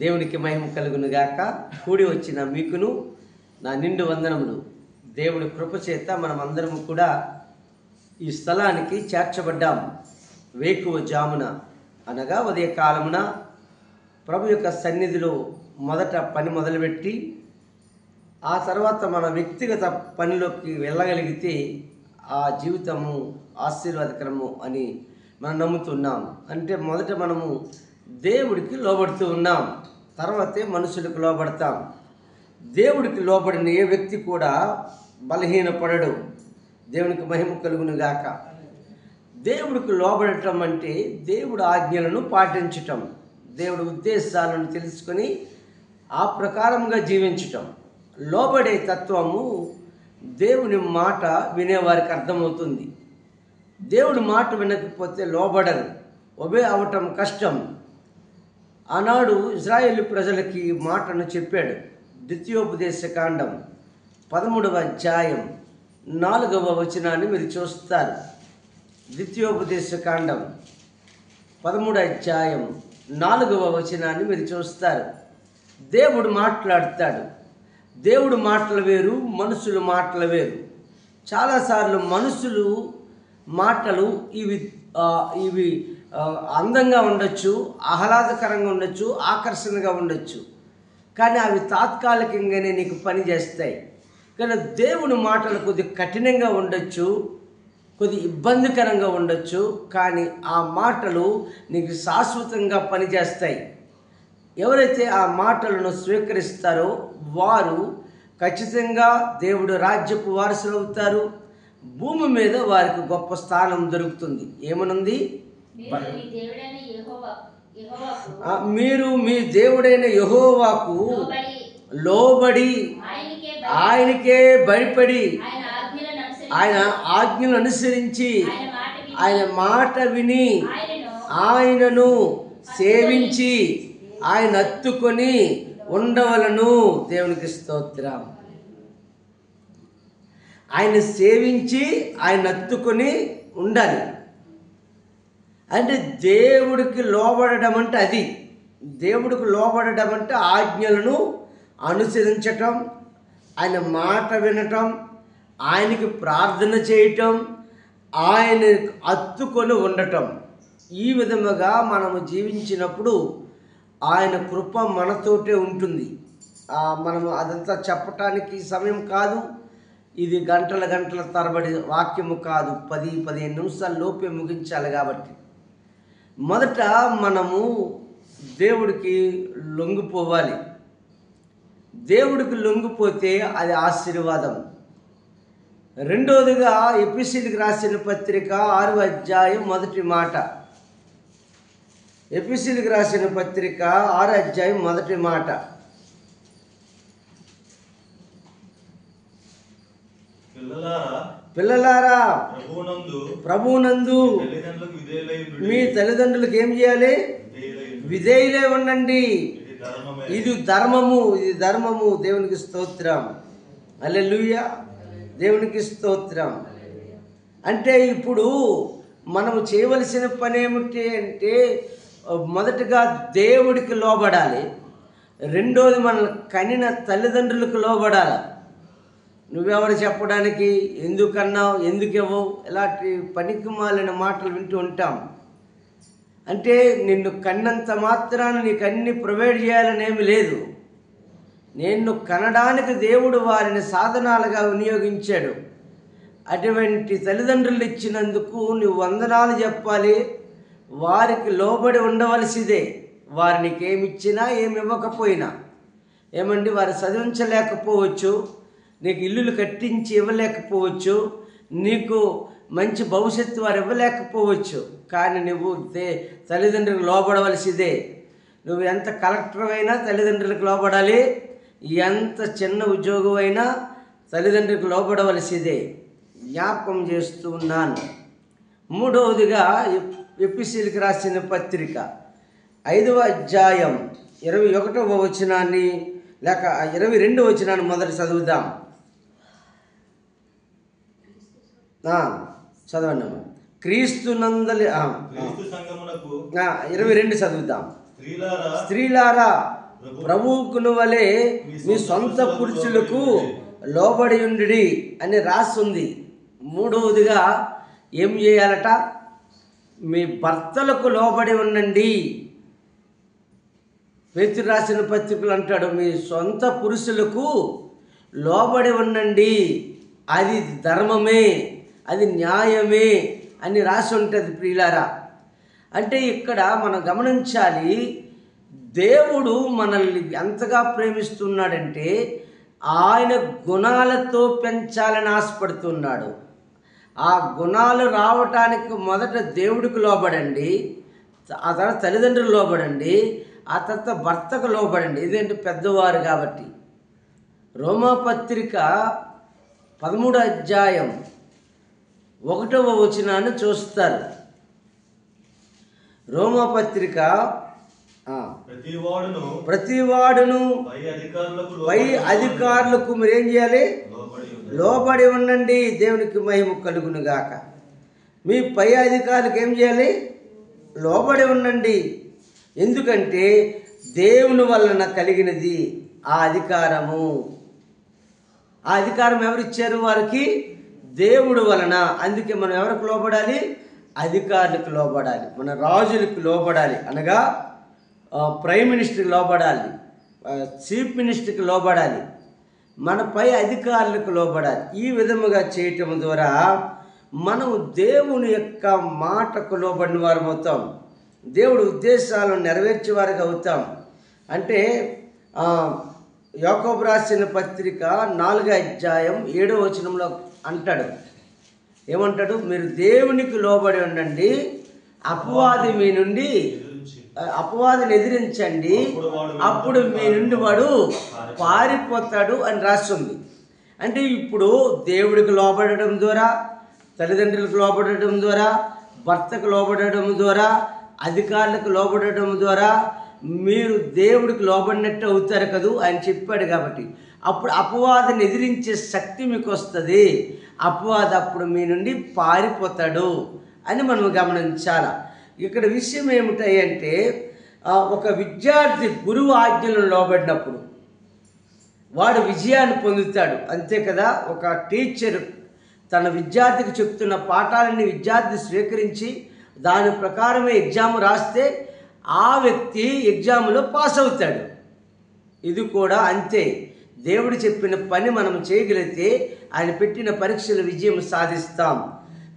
దేవునికి మహిమ కలుగును గాక. కూడి వచ్చిన మీకును నా నిండు వందనములు. దేవుడి కృపచేత మనమందరము కూడా ఈ స్థలానికి చేర్చబడ్డాం. వేకువ జామున అనగా ఉదయకాలమున ప్రభు యొక్క సన్నిధిలో మొదట పని మొదలుపెట్టి ఆ తర్వాత మన వ్యక్తిగత పనిలోకి వెళ్ళగలిగితే ఆ జీవితము ఆశీర్వాదకరము అని మనం నమ్ముతున్నాం. అంటే మొదట మనము దేవుడికి లోబడుతూ ఉన్నాం, తర్వాతే మనుషులకు లోబడతాం. దేవుడికి లోబడిన ఏ వ్యక్తి కూడా బలహీనపడడు. దేవునికి మహిమ కలుగును గాక. దేవుడికి లోబడటం అంటే దేవుడి ఆజ్ఞలను పాటించటం, దేవుడి ఉద్దేశాలను తెలుసుకొని ఆ ప్రకారంగా జీవించటం. లోబడే తత్వము దేవుని మాట వినేవారికి అర్థమవుతుంది. దేవుడి మాట వినకపోతే లోబడరు, ఒబే అవటం కష్టం. ఆనాడు ఇశ్రాయేలు ప్రజలకి మాటను చెప్పాడు. ద్వితీయోపదేశకాండం 13వ అధ్యాయం 4వ వచనాన్ని మీరు చూస్తారు. ద్వితీయోపదేశకాండం 13వ అధ్యాయం 4వ వచనాన్ని మీరు చూస్తారు. దేవుడు మాట్లాడతాడు. దేవుడు మాటలు వేరు, మనుషుల మాటలు వేరు. చాలాసార్లు మనుషులు మాటలు ఇవి అందంగా ఉండొచ్చు, ఆహ్లాదకరంగా ఉండొచ్చు, ఆకర్షణగా ఉండొచ్చు, కానీ అవి తాత్కాలికంగానే నీకు పని చేస్తాయి. కానీ దేవుని మాటలు కొద్ది కఠినంగా ఉండొచ్చు, కొద్ది ఇబ్బందికరంగా ఉండొచ్చు, కానీ ఆ మాటలు నీకు శాశ్వతంగా పనిచేస్తాయి. ఎవరైతే ఆ మాటలను స్వీకరిస్తారో వారు ఖచ్చితంగా దేవుడు రాజ్యపు వారసులు అవుతారు. భూమి మీద వారికి గొప్ప స్థానం దొరుకుతుంది. ఏమనుంది? మీరు మీ దేవుడైన యెహోవాకు లోబడి ఆయనకే భయపడి ఆయన ఆజ్ఞలు అనుసరించి ఆయన మాట విని ఆయనను సేవించి ఆయన హత్తుకొని ఉండవలను. దేవునికి స్తోత్రం. ఆయన సేవించి ఆయన హత్తుకొని ఉండాలి. అంటే దేవుడికి లోబడడం అంటే అది. దేవుడికి లోబడడం అంటే ఆజ్ఞలను అనుసరించటం, ఆయన మాట వినటం, ఆయనకి ప్రార్థన చేయటం, ఆయన హత్తుకొని ఉండటం. ఈ విధముగా మనము జీవించినప్పుడు ఆయన కృప మనతోటే ఉంటుంది. మనము అదంతా చెప్పటానికి సమయం కాదు. ఇది గంటల గంటల తరబడి వాక్యము కాదు. 10-15 నిమిషాల లోపే ముగించాలి. కాబట్టి మొదట మనము దేవుడికి లొంగిపోవాలి. దేవుడికి లొంగిపోతే అది ఆశీర్వాదం. రెండోదిగా ఎఫెసీయులకు రాసిన పత్రిక 6వ అధ్యాయం 1వ మాట. ఎఫెసీయులకు రాసిన పత్రిక 6వ అధ్యాయం 1వ మాట. పిల్లలారా ప్రభువునందు మీ తల్లిదండ్రులకు ఏం చేయాలి? విధేయులే ఉండండి. ఇది ధర్మము. దేవునికి స్తోత్రం. హల్లెలూయా. దేవునికి స్తోత్రం. అంటే ఇప్పుడు మనము చేయవలసిన పని ఏమిటి అంటే మొదటగా దేవుడికి లోబడాలి. రెండోది మన కనిన తల్లిదండ్రులకు లోబడాలి. నువ్వెవరు చెప్పడానికి, ఎందుకన్నావు, ఎందుకు ఇవ్వవు, ఇలాంటి పనికిమాలిన మాటలు వింటూ ఉంటాం. అంటే నిన్ను కన్నంత మాత్రాన నీకు అన్ని ప్రొవైడ్ చేయాలని ఏమి లేదు. నిన్ను కనడానికి దేవుడు వారిని సాధనాలుగా వినియోగించాడు. అటువంటి తల్లిదండ్రులు ఇచ్చినందుకు నువ్వు వందనాలు చెప్పాలి. వారికి లోబడి ఉండవలసిదే. వారు నీకేమిచ్చినా ఏమి ఇవ్వకపోయినా. ఏమండి, వారు చదివించలేకపోవచ్చు, నీకు ఇల్లులు కట్టించి ఇవ్వలేకపోవచ్చు, నీకు మంచి భవిష్యత్తు వారు ఇవ్వలేకపోవచ్చు, కానీ నువ్వు తల్లిదండ్రులకు లోబడవలసిదే. నువ్వు ఎంత కలెక్టర్ అయినా తల్లిదండ్రులకు లోబడాలి, ఎంత చిన్న ఉద్యోగం అయినా తల్లిదండ్రులకు లోబడవలసిదే. జ్ఞాపకం చేస్తూ ఉన్నాను. మూడవదిగా ఎఫెసీయులకు రాసిన పత్రిక 5వ అధ్యాయం 21వ వచనాన్ని లేక 22వ వచనాన్ని మొదట చదువుదాం. చదవండి. క్రీస్తు నందలి 22 చదువుదాం. స్త్రీలారా ప్రభువుకును వలె మీ సొంత పురుషులకు లోబడి ఉండి అని రాస్తుంది. మూడవదిగా ఏం చేయాలట? మీ భర్తలకు లోబడి ఉండండి. పేతురు రాసిన పత్రికలు అంటాడు, మీ సొంత పురుషులకు లోబడి ఉండండి, అది ధర్మమే, అది న్యాయమే అని రాసి ఉంటుంది ప్రియులారా. అంటే ఇక్కడ మనం గమనించాలి, దేవుడు మనల్ని ఎంతగా ప్రేమిస్తున్నాడంటే ఆయన గుణాలతో పెంచాలని ఆశపడుతున్నాడు. ఆ గుణాలు రావటానికి మొదట దేవుడికి లోబడండి, ఆ తర్వాత తల్లిదండ్రులు లోబడండి, ఆ తర్వాత భర్తకు లోబడండి. ఇదేంటి? పెద్దవారు కాబట్టి. రోమాపత్రిక 13వ అధ్యాయం 1వ వచనాన్ని చూస్తారు. రోమాపత్రిక ప్రతివాడును పై అధికారులకు మీరేం చేయాలి? లోబడి ఉండండి, దేవునికి మహిమ కలుగును గాక. మీ పై అధికారులకు ఏం చేయాలి? లోబడి ఉండండి. ఎందుకంటే దేవుని వలన కలిగినది ఆ అధికారము. ఆ అధికారం ఎవరిచ్చారు? వారికి దేవుడు వలన. అందుకే మనం ఎవరికి లోబడాలి? అధికారులకు లోబడాలి, మన రాజులకు లోబడాలి, అనగా ప్రైమ్ మినిస్టర్కి లోబడాలి, చీఫ్ మినిస్టర్కి లోబడాలి, మన పై అధికారులకు లోబడాలి. ఈ విధముగా చేయటం ద్వారా మనం దేవుని యొక్క మాటకు లోబడిన వారు అవుతాం, దేవుడి ఉద్దేశాలను నెరవేర్చేవారుగా అవుతాం. అంటే యాకోబు రాసిన పత్రిక 4వ అధ్యాయం 7వ వచనంలో అంటాడు, ఏమంటాడు? మీరు దేవునికి లోబడి ఉండండి, అపవాదిని ఎదిరించండి, అప్పుడు మీ నుండి వాడు పారిపోతాడు అని రాస్తుంది. అంటే ఇప్పుడు దేవుడికి లోబడడం ద్వారా, తల్లిదండ్రులకు లోబడడం ద్వారా, భర్తకు లోబడడం ద్వారా, అధికారులకు లోబడడం ద్వారా మీరు దేవుడికి లోబడినట్టు అవుతారు కదూ ఆయన చెప్పాడు. కాబట్టి అప్పుడు అపవాదిని ఎదిరించే శక్తి మీకు వస్తుంది, అపవాది అప్పుడు మీ నుండి పారిపోతాడు అని మనం గమనించాలి. ఇక్కడ విషయం ఏమిటంటే, ఒక విద్యార్థి గురువు ఆజ్ఞలను లోబడినప్పుడు వాడు విజయాన్ని పొందుతాడు, అంతే కదా. ఒక టీచర్ తన విద్యార్థికి చెప్తున్న పాఠాలన్నీ విద్యార్థి స్వీకరించి దాని ప్రకారమే ఎగ్జామ్ రాస్తే ఆ వ్యక్తి ఎగ్జామ్లో పాస్ అవుతాడు. ఇది కూడా అంతే. దేవుడు చెప్పిన పని మనం చేయగలిగితే ఆయన పెట్టిన పరీక్షల విజయం సాధిస్తాం.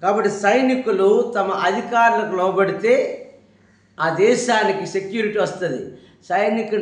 కాబట్టి సైనికులు తమ అధికారులకు లోబడితే ఆ దేశానికి సెక్యూరిటీ వస్తుంది.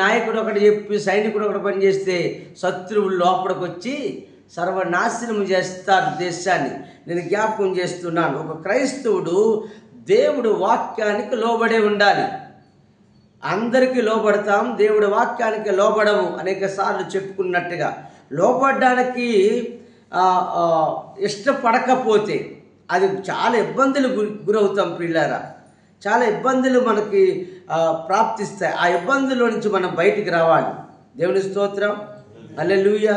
నాయకుడు ఒకటి చెప్పి సైనికుడు ఒకటి పనిచేస్తే శత్రువులు లోపలికి వచ్చి సర్వనాశనం చేస్తారు దేశాన్ని. నేను జ్ఞాపకం చేస్తున్నాను, ఒక క్రైస్తవుడు దేవుడు వాక్యానికి లోబడే ఉండాలి. అందరికీ లోబడతాం, దేవుడి వాక్యానికి లోబడము అనేక సార్లు చెప్పుకున్నట్టుగా. లోబడడానికి ఇష్టపడకపోతే అది చాలా ఇబ్బందులు గురవుతాం ప్రియులారా. చాలా ఇబ్బందులు మనకి ప్రాప్తిస్తాయి. ఆ ఇబ్బందుల నుంచి మనం బయటికి రావాలి. దేవుని స్తోత్రం, హల్లెలూయా.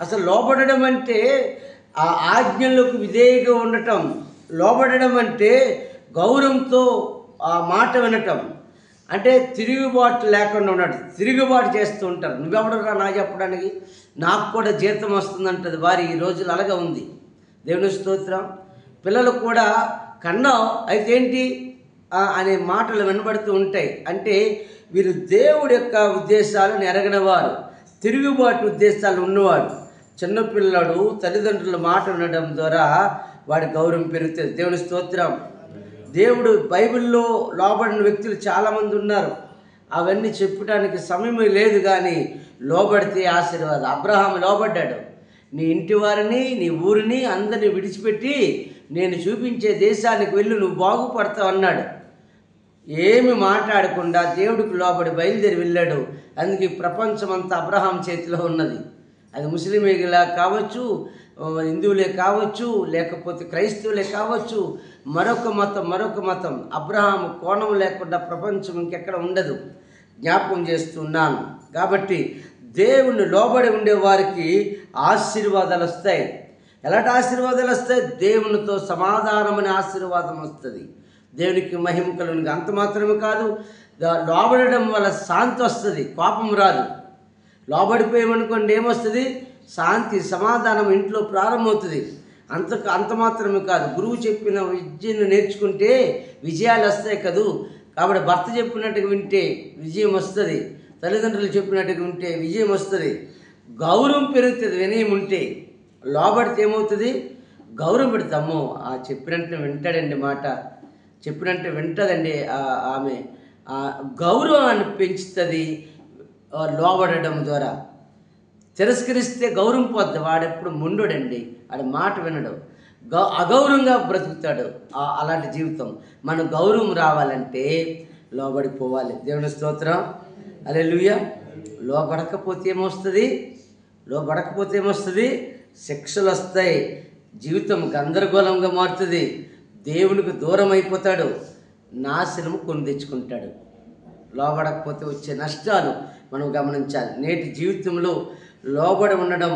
అసలు లోబడడం అంటే ఆ ఆజ్ఞలకు విధేయంగా ఉండటం. లోబడడం అంటే గౌరవంతో ఆ మాట వినటం, అంటే తిరుగుబాటు లేకుండా ఉన్నాడు. తిరుగుబాటు చేస్తూ ఉంటారు. నువ్వెవడరా నా చెప్పడానికి, నాకు కూడా జీతం వస్తుందంటది వారి ఈ రోజులు అలాగే ఉంది. దేవుని స్తోత్రం. పిల్లలు కూడా కన్నావు అయితే ఏంటి అనే మాటలు వినబడుతూ ఉంటాయి. అంటే వీరు దేవుడి యొక్క ఉద్దేశాలను ఎరగనివారు, తిరుగుబాటు ఉద్దేశాలు ఉన్నవాడు. చిన్నపిల్లడు తల్లిదండ్రుల మాట వినడం ద్వారా వాడి గౌరవం పెరుగుతుంది. దేవుని స్తోత్రం. దేవుడు బైబిల్లో లోబడిన వ్యక్తులు చాలామంది ఉన్నారు. అవన్నీ చెప్పడానికి సమయం లేదు, కానీ లోబడితే ఆశీర్వాదం. అబ్రహాం లోబడ్డాడు. నీ ఇంటి వారిని, నీ ఊరిని అందరినీ విడిచిపెట్టి నేను చూపించే దేశానికి వెళ్ళి నువ్వు బాగుపడతావు అన్నాడు. ఏమి మాట్లాడకుండా దేవుడికి లోబడి బయలుదేరి వెళ్ళాడు. అందుకే ప్రపంచమంతా అబ్రహాం చేతిలో ఉన్నది. అది ముస్లింలా కావచ్చు, హిందువులే కావచ్చు, లేకపోతే క్రైస్తవులే కావచ్చు, మరొక మతం. అబ్రహాం కోణం లేకుండా ప్రపంచం ఇంకెక్కడ ఉండదు. జ్ఞాపకం చేస్తున్నాను. కాబట్టి దేవుని లోబడి ఉండే వారికి ఆశీర్వాదాలు వస్తాయి. ఎలాంటి ఆశీర్వాదాలు వస్తాయి? దేవునితో సమాధానమనే ఆశీర్వాదం వస్తుంది. దేవునికి మహిమ కలుగును. అంత మాత్రమే కాదు, లోబడడం వల్ల శాంతి వస్తుంది, కోపం రాదు. లోబడిపోయామనుకోండి ఏమొస్తుంది? శాంతి, సమాధానం ఇంట్లో ప్రారంభమవుతుంది. అంత మాత్రమే కాదు, గురువు చెప్పిన విద్యను నేర్చుకుంటే విజయాలు వస్తాయి కదూ. కాబట్టి భర్త చెప్పినట్టుగా వింటే విజయం వస్తుంది, తల్లిదండ్రులు చెప్పినట్టుగా వింటే విజయం వస్తుంది. గౌరవం పెరుగుతుంది. వినయం ఉంటే లోబడితే ఏమవుతుంది? గౌరవం పెడతాము. చెప్పినట్టు వింటాడండి, మాట చెప్పినట్టు వింటుందండి ఆమె. గౌరవాన్ని పెంచుతుంది లోబడడం ద్వారా. తిరస్కరిస్తే గౌరవం పోద్ది. వాడెప్పుడు ముండుడండి, వాడి మాట వినడు, అగౌరవంగా బ్రతుకుతాడు. అలాంటి జీవితం. మన గౌరవం రావాలంటే లోబడిపోవాలి. దేవుని స్తోత్రం, హల్లెలూయా. లోబడకపోతే ఏమొస్తుంది? శిక్షలు వస్తాయి, జీవితం గందరగోళంగా మారుతుంది, దేవునికి దూరం అయిపోతాడు, నాశనము కొని తెచ్చుకుంటాడు. లోబడకపోతే వచ్చే నష్టాలు మనం గమనించాలి. నేటి జీవితంలో లోబడి ఉండడం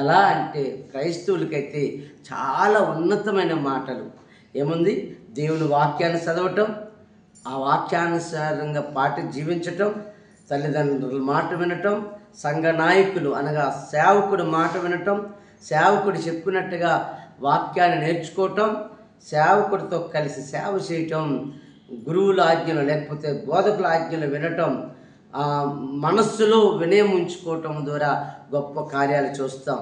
ఎలా అంటే క్రైస్తవులకైతే చాలా ఉన్నతమైన మాటలు. ఏముంది? దేవుని వాక్యాన్ని చదవటం, ఆ వాక్యానుసారంగా జీవించటం, తల్లిదండ్రుల మాట వినటం, సంఘ నాయకులు అనగా సేవకుడు మాట వినటం, సేవకుడు చెప్పినట్టుగా వాక్యాన్ని నేర్చుకోవటం, సేవకుడితో కలిసి సేవ చేయటం, గురువుల ఆజ్ఞలు లేకపోతే బోధకుల ఆజ్ఞలు వినటం, మనస్సులో వినయం ఉంచుకోవటం ద్వారా గొప్ప కార్యాలు చూస్తాం.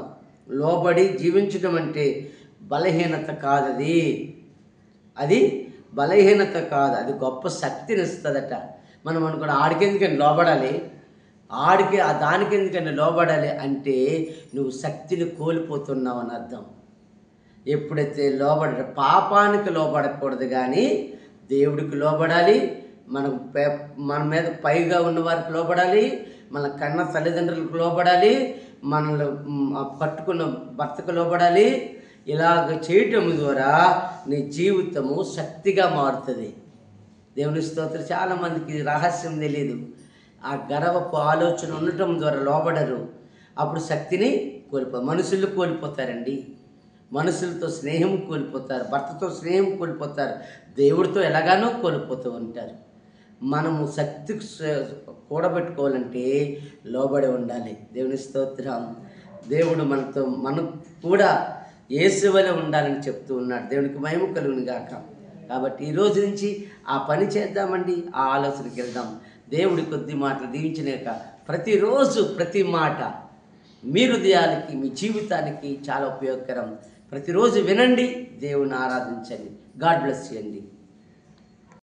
లోబడి జీవించడం అంటే బలహీనత కాదు, అది బలహీనత కాదు, అది గొప్ప శక్తిని ఇస్తుందట. మనం అనుకున్న ఆడికెందుకని లోబడాలి, దానికెందుకని లోబడాలి అంటే నువ్వు శక్తిని కోల్పోతున్నావు అని అర్థం. ఎప్పుడైతే పాపానికి లోబడకూడదు కానీ దేవుడికి లోబడాలి. మన మీద పైగా ఉన్న వారికి లోబడాలి, మన కన్న తల్లిదండ్రులకు లోబడాలి, మనల్ని పట్టుకున్న భర్తకు లోబడాలి. ఇలాగ చేయటం ద్వారా నీ జీవితము శక్తిగా మారుతుంది. దేవుని స్తోత్రం. చాలామందికి రహస్యం తెలియదు. ఆ గర్వపు ఆలోచన ఉండటం ద్వారా లోబడరు, అప్పుడు శక్తిని మనుషులు కోల్పోతారండి. మనుషులతో స్నేహం కోల్పోతారు, భర్తతో స్నేహం కోల్పోతారు, దేవుడితో ఎలాగానో కోల్పోతూ ఉంటారు. మనము శక్తి కూడబెట్టుకోవాలంటే లోబడి ఉండాలి. దేవుని స్తోత్రం. దేవుడు మనం కూడా యేసు వలె ఉండాలని చెప్తూ ఉన్నాడు. దేవునికి మహిమ కలుగును గాక. కాబట్టి ఈరోజు నుంచి ఆ పని చేద్దామండి, ఆ ఆలోచనకి వెళ్దాం. దేవుడి కొద్ది మాటలు దీవించినాక ప్రతిరోజు ప్రతి మాట మీ హృదయాలకి, మీ జీవితానికి చాలా ఉపయోగకరం. ప్రతిరోజు వినండి, దేవుని ఆరాధించండి. గాడ్ బ్లెస్ చేయండి.